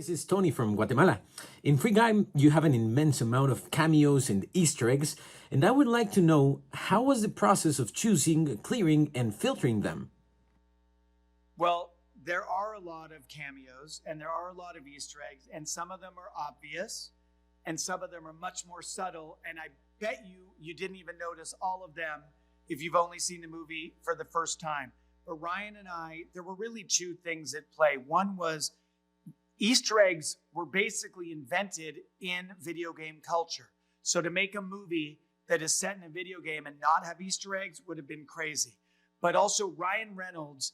This is Tony from Guatemala. In Free Guy, you have an immense amount of cameos and Easter eggs, and I would like to know, how was the process of choosing, clearing, and filtering them? Well, there are a lot of cameos and there are a lot of Easter eggs, and some of them are obvious and some of them are much more subtle. And I bet you didn't even notice all of them if you've only seen the movie for the first time. But Ryan and I, there were really two things at play. One was Easter eggs were basically invented in video game culture. So to make a movie that is set in a video game and not have Easter eggs would have been crazy. But also Ryan Reynolds,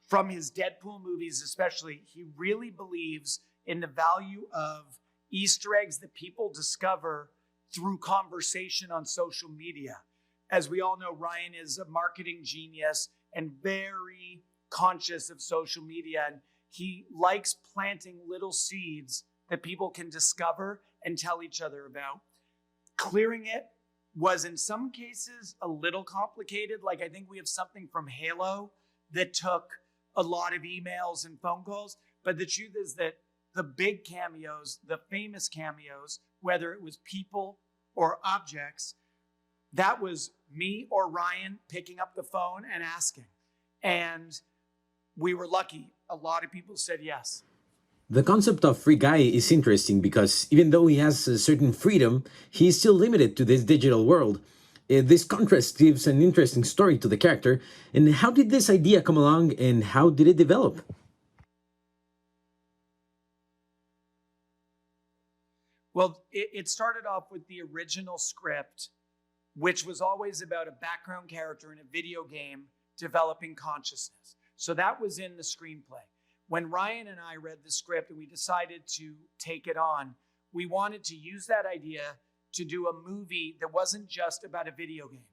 from his Deadpool movies especially, he really believes in the value of Easter eggs that people discover through conversation on social media. As we all know, Ryan is a marketing genius and very conscious of social media. And he likes planting little seeds that people can discover and tell each other about. Clearing it was in some cases a little complicated. Like I think we have something from Halo that took a lot of emails and phone calls. But the truth is that the big cameos, the famous cameos, whether it was people or objects, that was me or Ryan picking up the phone and asking. And we were lucky. A lot of people said yes. The concept of Free Guy is interesting because even though he has a certain freedom, he is still limited to this digital world. This contrast gives an interesting story to the character. And how did this idea come along and how did it develop? Well, it started off with the original script, which was always about a background character in a video game developing consciousness. So that was in the screenplay. When Ryan and I read the script and we decided to take it on, we wanted to use that idea to do a movie that wasn't just about a video game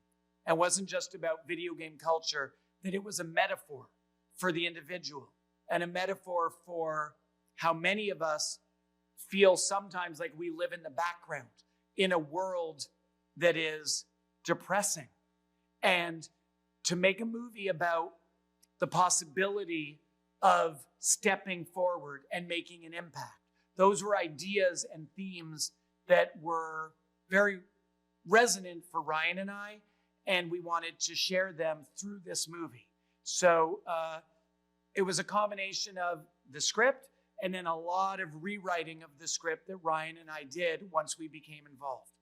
and wasn't just about video game culture, that it was a metaphor for the individual and a metaphor for how many of us feel sometimes like we live in the background in a world that is depressing. And to make a movie about the possibility of stepping forward and making an impact. Those were ideas and themes that were very resonant for Ryan and I, and we wanted to share them through this movie. So it was a combination of the script and then a lot of rewriting of the script that Ryan and I did once we became involved.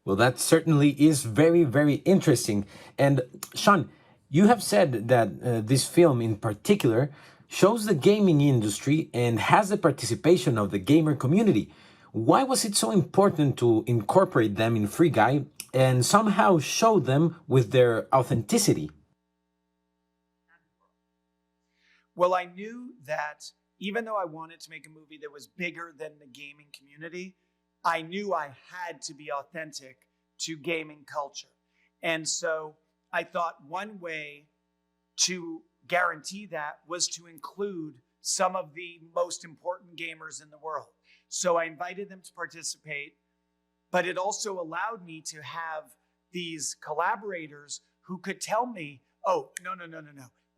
Well, that certainly is very, very interesting. And Shawn, you have said that this film in particular shows the gaming industry and has the participation of the gamer community. Why was it so important to incorporate them in Free Guy and somehow show them with their authenticity? Well, I knew that even though I wanted to make a movie that was bigger than the gaming community, I knew I had to be authentic to gaming culture. And so I thought one way to guarantee that was to include some of the most important gamers in the world. So I invited them to participate, but it also allowed me to have these collaborators who could tell me, oh, no,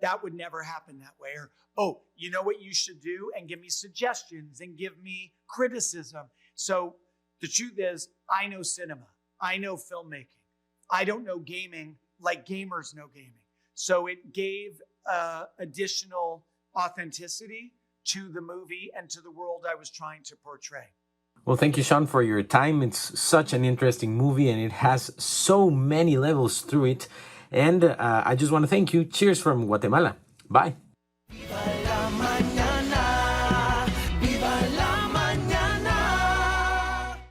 that would never happen that way. Or, oh, you know what you should do? And give me suggestions and give me criticism. So the truth is, I know cinema. I know filmmaking. I don't know gaming like gamers know gaming. So it gave additional authenticity to the movie and to the world I was trying to portray. Well, thank you, Shawn, for your time. It's such an interesting movie and it has so many levels through it. And I just want to thank you. Cheers from Guatemala. Bye.